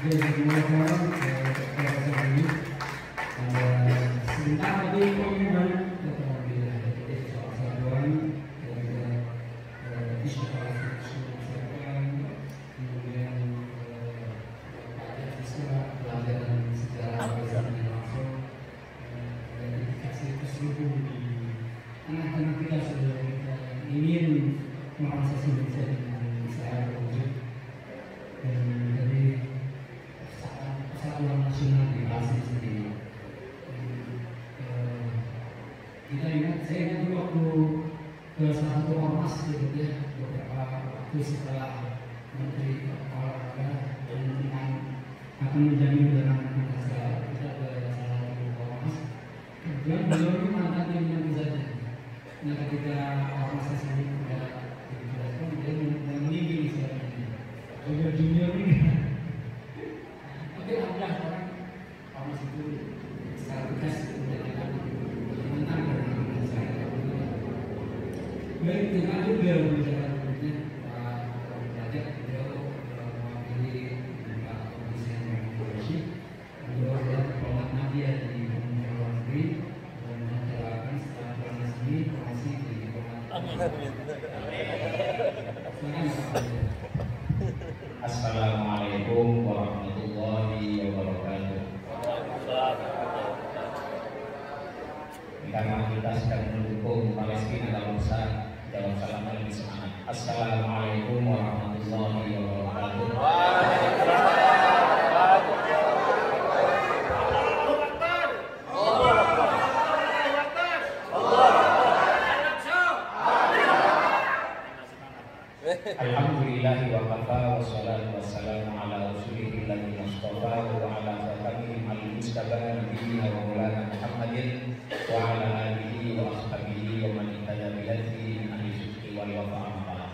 sebentar lagi komitmen ingin merasa Indonesia dengan Israel wujud dan dari persatuan nasional di Palestina sendiri. Kita ingat, saya ingat dulu waktu ke salah satu ormas gitu ya, beberapa waktu setelah Menteri Olahraga dan akan menjamin kebenaran Israel, kita ke salah satu ormas. Kemudian beliau itu mantan pimpinan saja. Nah, ketika ormas tersebut sudah dijelaskan, dia meninggi Israel junior ini. Tapi alhamdulillah sekarang ormas itu secara tegas menyatakan menentang kebenaran Israel. Baik, dengan juga berbicara berikutnya Pak Derajat, beliau mewakili Pak Komisi Demokrasi, beliau adalah diplomat media di Kementerian Luar Negeri dan menjalankan setelah bulan resmi promosi di diplomat. Assalamualaikum warahmatullahi wabarakatuh. Karena kita sedang mendukung Palestina dalam besar, dalam salam lebih semangat. Assalamualaikum warahmatullahi wabarakatuh. Alhamdulillahi wa kafa, wassalatu wassalamu ala rasulillahi mustafa wa ala khatamihim al-mustafa nabiyina wa maulana Muhammadin wa ala alihi wa ashabihi wa man ihtada bi hadihi min ahli sidqi wal wafa.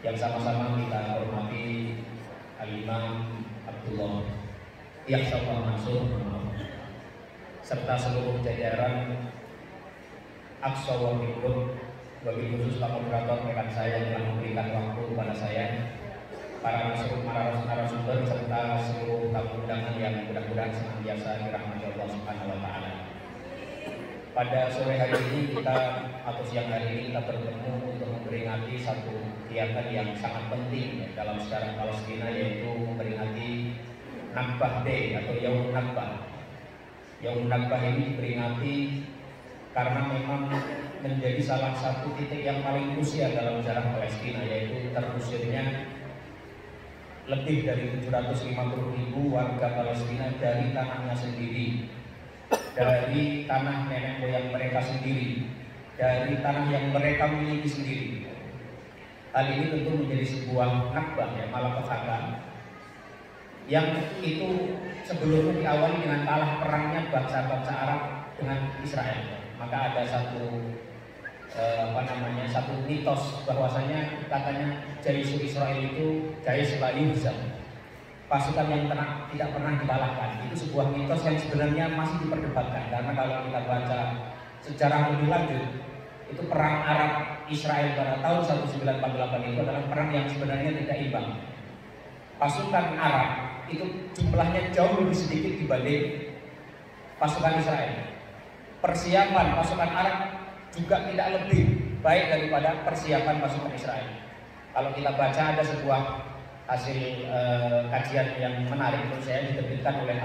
Yang sama-sama kita hormati Al-Imam Abdullah Yahya Mansur serta seluruh jajaran Aqsa wa Qiblat, wabil khusus Pak Moderator, rekan saya yang telah memberikan waktu kepada saya, para narasumber serta seluruh tamu undangan yang mudah-mudahan senantiasa dirahmati Allah Subhanahu wa taala. Pada sore hari ini kita atau siang hari ini kita bertemu untuk memperingati satu kegiatan yang sangat penting dalam sejarah Palestina, yaitu memperingati Nakbah Day atau Yaum Nakbah. Yaum Nakbah ini diperingati karena memang menjadi salah satu titik yang paling krusial dalam sejarah Palestina, yaitu terusirnya lebih dari 750.000 warga Palestina dari tanahnya sendiri, dari tanah nenek moyang mereka sendiri, dari tanah yang mereka miliki sendiri. Hal ini tentu menjadi sebuah nakbah, ya, malapetaka, yang itu sebelumnya diawali dengan kalah perangnya bangsa-bangsa Arab dengan Israel. Maka ada satu satu mitos bahwasanya katanya Jaish Israel itu Jaish la yuhzam, pasukan yang tidak pernah dikalahkan. Itu sebuah mitos yang sebenarnya masih diperdebatkan, karena kalau kita baca sejarah lebih lanjut, itu perang Arab Israel pada tahun 1948 itu adalah perang yang sebenarnya tidak imbang. Pasukan Arab itu jumlahnya jauh lebih sedikit dibanding pasukan Israel. Persiapan pasukan Arab juga tidak lebih baik daripada persiapan pasukan Israel. Kalau kita baca ada sebuah hasil kajian yang menarik menurut saya, diterbitkan oleh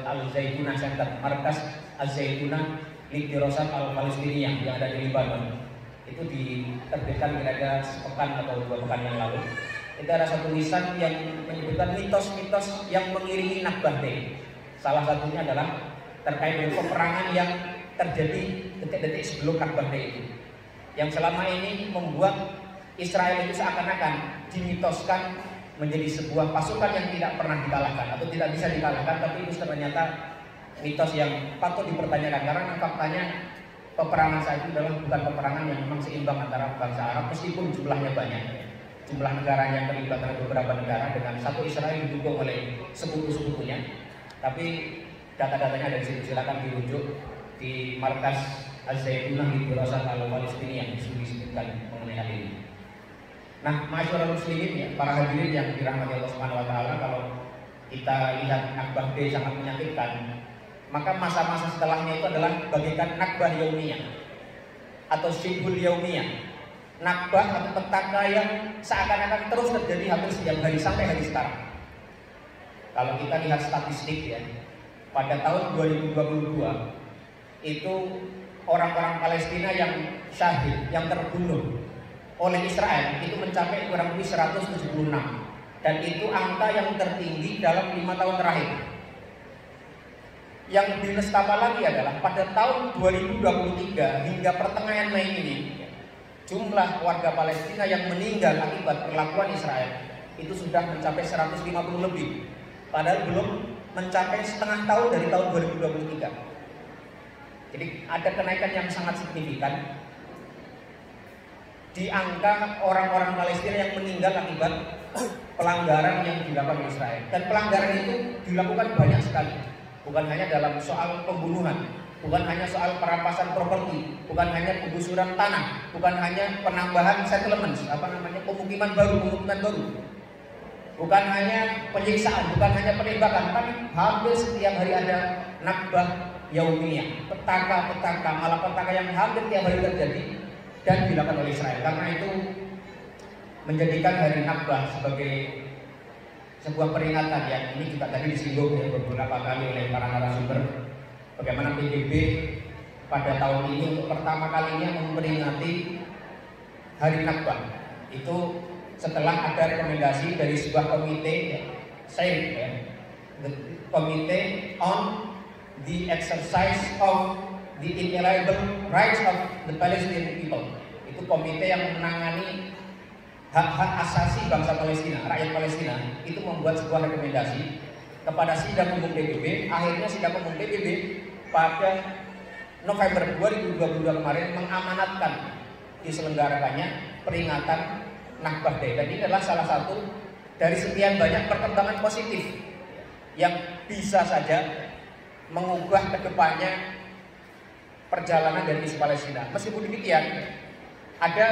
Al-Zaitunah Center, Markas Al-Zaitunah Lidirosat Al-Palestiniyah yang ada di Libanon. Itu diterbitkan kira-kira sepekan atau 2 pekan yang lalu. Itu ada satu tulisan yang menyebutkan mitos-mitos yang mengiringi Nakbah Day. Salah satunya adalah terkait dengan peperangan yang terjadi detik-detik sebelum Nakbah Day itu, yang selama ini membuat Israel itu seakan-akan dimitoskan menjadi sebuah pasukan yang tidak pernah dikalahkan atau tidak bisa dikalahkan. Tapi itu ternyata mitos yang patut dipertanyakan, karena faktanya peperangan saat itu adalah bukan peperangan yang memang seimbang antara bangsa Arab, meskipun jumlahnya banyak. Jumlah negara yang terlibat ada beberapa negara, dengan satu Israel didukung oleh sekutu-sekutunya. Tapi data-datanya ada di situ, silakan dirujuk di Markas Az-Zaitunah di Dirasat Al-Palestiniyah yang disebutkan mengenai hal ini. Nah, masyarakat muslimin, ya, para hadirin yang dirahmati Allah Subhanahu wa taala, kalau kita lihat Nakbah Day sangat menyakitkan, maka masa-masa setelahnya itu adalah bagaikan Nakbah Yaumiyah atau Syibhul Yaumiyah, Nakbah atau petaka yang seakan-akan terus terjadi hampir setiap hari sampai hari sekarang. Kalau kita lihat statistik ya, pada tahun 2022 itu orang-orang Palestina yang syahid, yang terbunuh oleh Israel itu mencapai kurang lebih 176, dan itu angka yang tertinggi dalam 5 tahun terakhir. Yang lebih nestapa lagi adalah pada tahun 2023 hingga pertengahan Mei ini, jumlah warga Palestina yang meninggal akibat perlakuan Israel itu sudah mencapai 150 lebih, padahal belum mencapai setengah tahun dari tahun 2023. Jadi ada kenaikan yang sangat signifikan di angka orang-orang Palestina yang meninggal akibat pelanggaran yang dilakukan oleh Israel. Dan pelanggaran itu dilakukan banyak sekali, bukan hanya dalam soal pembunuhan, bukan hanya soal perampasan properti, bukan hanya penggusuran tanah, bukan hanya penambahan settlements, pemukiman baru, bukan hanya penyiksaan, bukan hanya penembakan, tapi hampir setiap hari ada Nakbah Yaumiyah, petaka, malah petaka yang hampir tiap hari terjadi dan dilakukan oleh Israel. Karena itu menjadikan hari Nakbah sebagai sebuah peringatan yang ini juga tadi disinggung ya beberapa kali oleh para narasumber, bagaimana PBB pada tahun ini untuk pertama kalinya memperingati hari Nakbah itu setelah ada rekomendasi dari sebuah komite Komite on the Exercise of the Inalienable Rights of the Palestinian People. Itu komite yang menangani hak-hak asasi bangsa Palestina, rakyat Palestina, itu membuat sebuah rekomendasi kepada sidang umum PBB. Akhirnya sidang umum PBB pada November 2022 kemarin mengamanatkan diselenggarakannya peringatan Nakbah Day. Dan ini adalah salah satu dari sekian banyak perkembangan positif yang bisa saja mengubah kedepannya perjalanan dari isu Palestina. Meskipun demikian, ada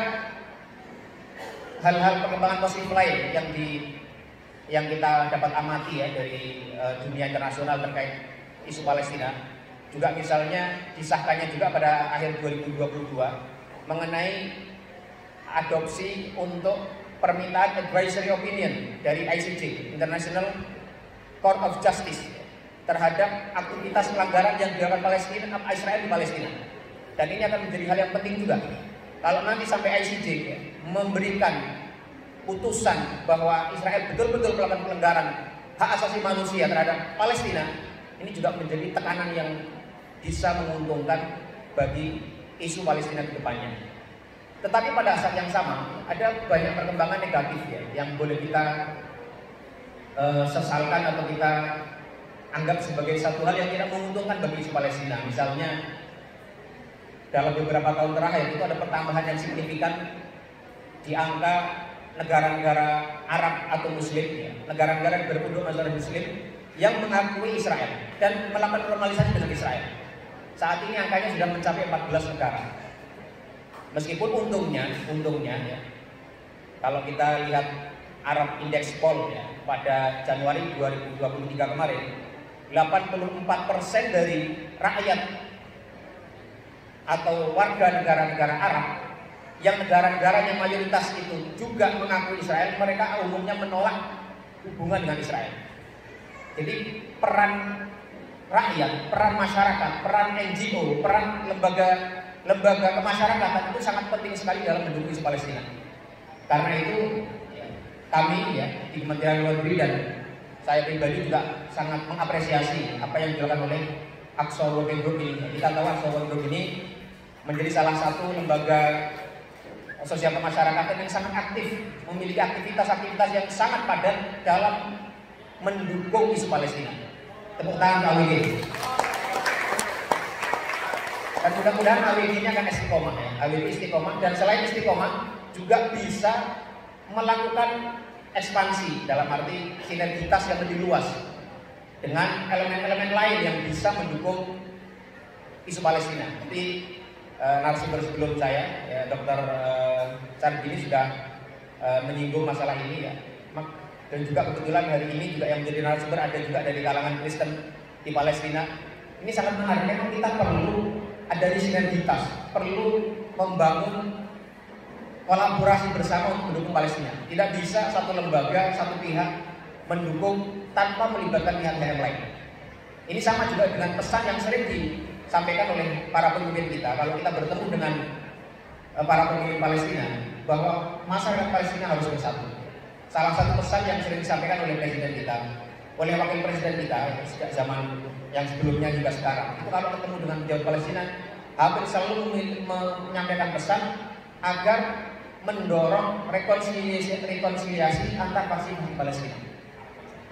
hal-hal perkembangan positif lain yang kita dapat amati ya dari dunia internasional terkait isu Palestina. Juga misalnya disahkannya juga pada akhir 2022 mengenai adopsi untuk permintaan advisory opinion dari ICJ, International Court of Justice, terhadap aktivitas pelanggaran yang dilakukan Israel di Palestina. Dan ini akan menjadi hal yang penting juga. Kalau nanti sampai ICJ memberikan putusan bahwa Israel betul-betul melakukan pelanggaran hak asasi manusia terhadap Palestina, ini juga menjadi tekanan yang bisa menguntungkan bagi isu Palestina ke depannya. Tetapi pada saat yang sama ada banyak perkembangan negatif ya yang boleh kita sesalkan atau kita anggap sebagai satu hal yang tidak menguntungkan bagi isu Palestina. Misalnya dalam beberapa tahun terakhir itu ada pertambahan yang signifikan di angka negara-negara Arab atau Muslim ya, negara-negara yang berpenduduk mazhab Muslim yang mengakui Israel dan melakukan normalisasi dengan Israel. Saat ini angkanya sudah mencapai 14 negara. Meskipun untungnya ya, kalau kita lihat Arab Index Poll ya, pada Januari 2023 kemarin, 84% dari rakyat atau warga negara-negara Arab yang negara-negaranya mayoritas itu juga mengakui Israel, mereka umumnya menolak hubungan dengan Israel. Jadi peran rakyat, peran masyarakat, peran NGO, peran lembaga kemasyarakatan itu sangat penting sekali dalam mendukung isu Palestina. Karena itu kami ya di Kementerian Luar Negeri dan saya pribadi juga sangat mengapresiasi apa yang dilakukan oleh Aqsa Working Group ini. Kita tahu Aqsa Working Group ini menjadi salah satu lembaga sosial kemasyarakatan yang sangat aktif, memiliki aktivitas-aktivitas yang sangat padat dalam mendukung isu Palestina. Tepuk tangan AWG. Dan mudah-mudahan AWG ini akan istiqomah ya. AWG istiqomah, dan selain istiqomah juga bisa melakukan ekspansi dalam arti sinergitas yang lebih luas dengan elemen-elemen lain yang bisa mendukung isu Palestina. Seperti narasumber sebelum saya, ya, Dr. Sarbini sudah menyinggung masalah ini ya. dan juga kebetulan hari ini juga yang menjadi narasumber ada juga dari kalangan Kristen di Palestina. Ini sangat menarik. Memang kita perlu ada sinergitas, perlu membangun kolaborasi bersama untuk mendukung Palestina. Tidak bisa satu lembaga, satu pihak mendukung tanpa melibatkan pihak-pihak lain. Ini sama juga dengan pesan yang sering disampaikan oleh para pemimpin kita. Kalau kita bertemu dengan para pemimpin Palestina, bahwa masyarakat Palestina harus bersatu. Salah satu pesan yang sering disampaikan oleh presiden kita, oleh wakil presiden kita sejak zaman yang sebelumnya juga sekarang, itu kalau ketemu dengan pejabat Palestina hampir selalu menyampaikan pesan agar mendorong rekonsiliasi antar faksi-faksi Palestina.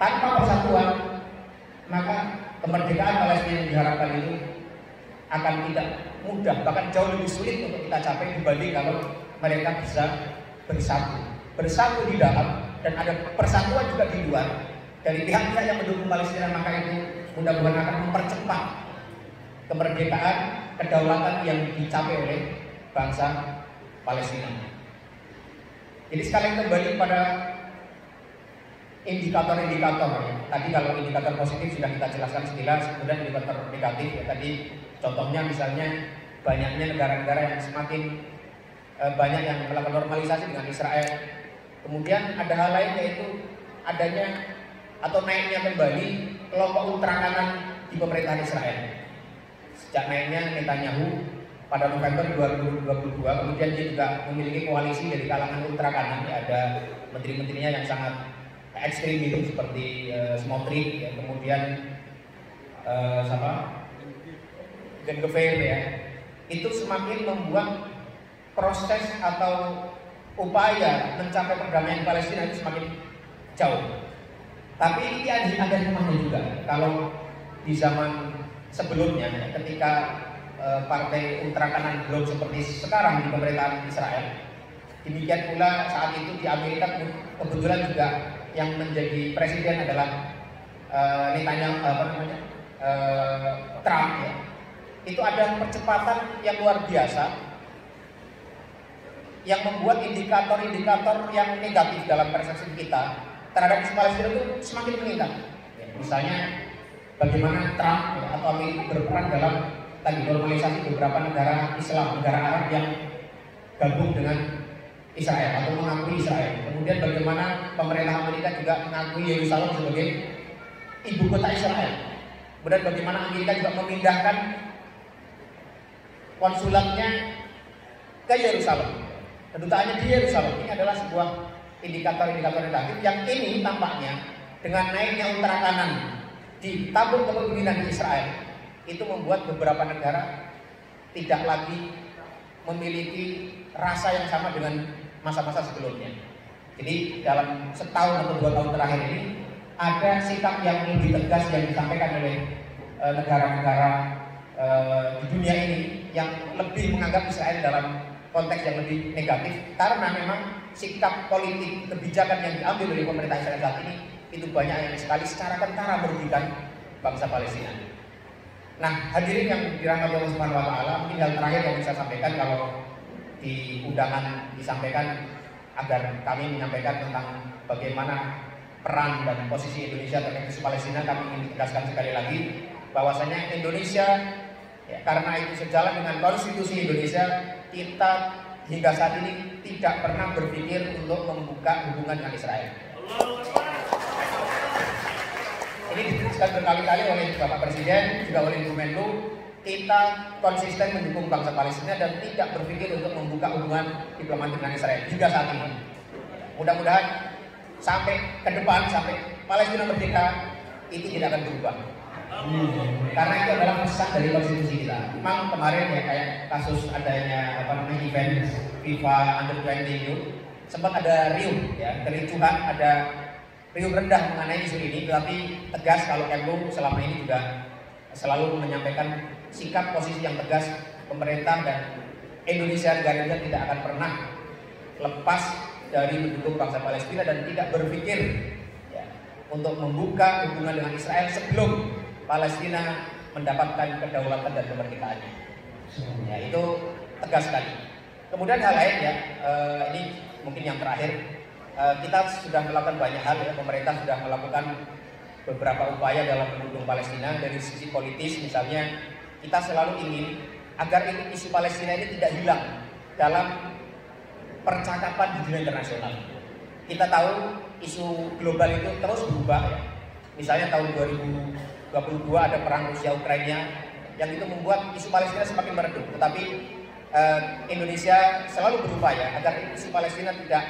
Tanpa persatuan, maka kemerdekaan Palestina yang diharapkan itu akan tidak mudah, bahkan jauh lebih sulit untuk kita capai dibanding kalau mereka bisa bersatu di dalam, dan ada persatuan juga di luar dari pihak-pihak yang mendukung Palestina. Maka itu mudah-mudahan akan mempercepat kemerdekaan, kedaulatan yang dicapai oleh bangsa Palestina. Jadi sekalian kembali pada indikator-indikator ya. Tadi kalau indikator positif sudah kita jelaskan sekilas, kemudian indikator negatif ya, tadi contohnya misalnya banyaknya negara-negara yang semakin banyak yang melakukan normalisasi dengan Israel. Kemudian ada hal lain, yaitu adanya atau naiknya kembali kelompok ultra kanan di pemerintahan Israel. Sejak naiknya Netanyahu pada November 2022, kemudian dia juga memiliki koalisi dari kalangan ultra kanan. Ada menteri-menterinya yang sangat ekstrim itu seperti Smotrich, ya, kemudian Genggever ya. Itu semakin membuat proses atau upaya mencapai perdamaian Palestina itu semakin jauh. Tapi ini ada hikmahnya juga. Kalau di zaman sebelumnya, ketika partai ultra kanan belum seperti sekarang di pemerintahan Israel, demikian pula saat itu di Amerika kebetulan juga yang menjadi presiden adalah Trump ya. Itu ada percepatan yang luar biasa yang membuat indikator-indikator yang negatif dalam persepsi kita terhadap isu Palestina itu semakin meningkat. Ya, misalnya bagaimana Trump ya, atau Amerika berperan dalam tadi normalisasi beberapa negara Islam, negara Arab yang gabung dengan Israel atau mengakui Israel. Kemudian bagaimana pemerintah Amerika juga mengakui Yerusalem sebagai ibu kota Israel. Kemudian bagaimana Amerika juga memindahkan konsulatnya ke Yerusalem, kedutaannya di Yerusalem. Ini adalah sebuah indikator-indikator negatif yang ini tampaknya dengan naiknya ultra kanan di tabung kepemimpinan di Israel, itu membuat beberapa negara tidak lagi memiliki rasa yang sama dengan masa-masa sebelumnya. Jadi dalam setahun atau 2 tahun terakhir ini ada sikap yang lebih tegas yang disampaikan oleh negara-negara di dunia ini yang lebih menganggap Israel dalam konteks yang lebih negatif, karena memang sikap politik kebijakan yang diambil oleh pemerintah Israel saat ini itu banyak yang sekali secara kentara merugikan bangsa Palestina. Nah, hadirin yang dirahmati Allah Subhanahu wa taala, mungkin hal terakhir yang bisa sampaikan kalau di undangan disampaikan agar kami menyampaikan tentang bagaimana peran dan posisi Indonesia terkait isu Palestina. Kami ingin tegaskan sekali lagi bahwasanya Indonesia ya, karena itu sejalan dengan konstitusi Indonesia, kita hingga saat ini tidak pernah berpikir untuk membuka hubungan dengan Israel. Ini ditegaskan berkali-kali oleh Bapak Presiden, juga oleh Ibu Menlu. Kita konsisten mendukung bangsa Palestina dan tidak berpikir untuk membuka hubungan diplomatik dengan Israel hingga saat ini. Mudah-mudahan sampai ke depan, sampai Palestina merdeka, itu tidak akan berubah. Karena itu adalah pesan dari konstitusi kita. Memang kemarin ya kayak kasus adanya event FIFA Under 20 itu sempat ada riuh ya, kericuhan, ada riuh rendah mengenai isu ini, tetapi tegas kalau Kemlu selama ini juga selalu menyampaikan sikap posisi yang tegas pemerintah dan Indonesia negara tidak akan pernah lepas dari mendukung bangsa Palestina dan tidak berpikir ya, untuk membuka hubungan dengan Israel sebelum Palestina mendapatkan kedaulatan dan kemerdekaannya. Ya, itu tegas sekali. Kemudian hal lain ya, ini mungkin yang terakhir, kita sudah melakukan banyak hal ya, pemerintah sudah melakukan beberapa upaya dalam mendukung Palestina. Dari sisi politis misalnya, kita selalu ingin agar isu Palestina ini tidak hilang dalam percakapan di dunia internasional. Kita tahu isu global itu terus berubah ya. Misalnya tahun 2022 ada perang Rusia Ukraina yang itu membuat isu Palestina semakin meredup. Tetapi Indonesia selalu berupaya agar isu Palestina tidak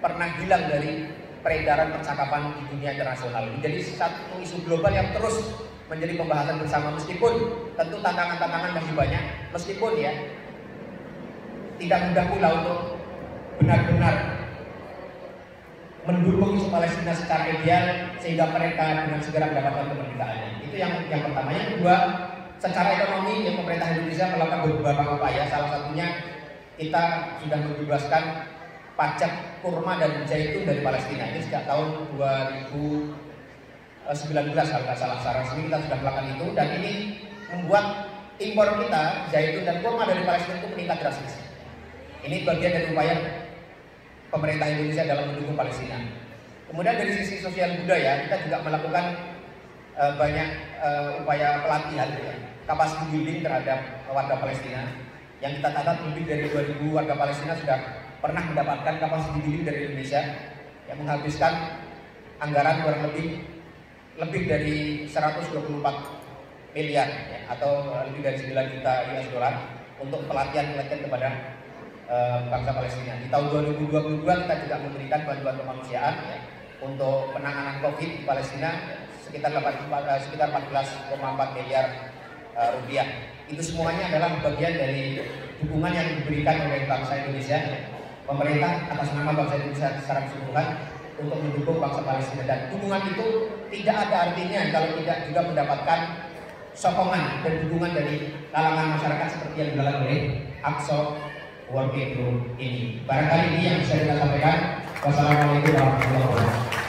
pernah hilang dari peredaran percakapan di dunia internasional. Menjadi satu isu global yang terus menjadi pembahasan bersama, meskipun tentu tantangan-tantangan masih banyak, meskipun ya tidak mudah pula untuk benar-benar mendukung isu Palestina secara ideal sehingga mereka dengan segera mendapatkan kemerdekaannya. Itu yang pertama. Yang kedua, secara ekonomi yang pemerintah Indonesia melakukan beberapa upaya. Salah satunya kita sudah membebaskan pajak kurma dan zaitun dari Palestina. Ini sejak tahun 2019 kalau tidak salah secara resmi kita sudah melakukan itu, dan ini membuat impor kita zaitun dan kurma dari Palestina itu meningkat drastis. Ini bagian dari upaya pemerintah Indonesia dalam mendukung Palestina. Kemudian dari sisi sosial budaya kita juga melakukan banyak upaya pelatihan ya, capacity building terhadap warga Palestina. Yang kita catat lebih dari 2.000 warga Palestina sudah pernah mendapatkan capacity building dari Indonesia yang menghabiskan anggaran kurang lebih dari 124 miliar ya, atau lebih dari 9 juta US dollar untuk pelatihan kepada bangsa Palestina. Di tahun 2022 kita juga memberikan bantuan kemanusiaan ya, untuk penanganan COVID di Palestina sekitar 14,4 miliar rupiah. Itu semuanya adalah bagian dari dukungan yang diberikan oleh bangsa Indonesia, pemerintah atas nama bangsa Indonesia secara keseluruhan untuk mendukung bangsa Palestina. Dan dukungan itu tidak ada artinya kalau tidak juga mendapatkan sokongan dan dukungan dari kalangan masyarakat seperti yang dilakukan oleh Aqsa Working Group ini. Barangkali ini yang bisa kita sampaikan. Wassalamualaikum warahmatullahi wabarakatuh.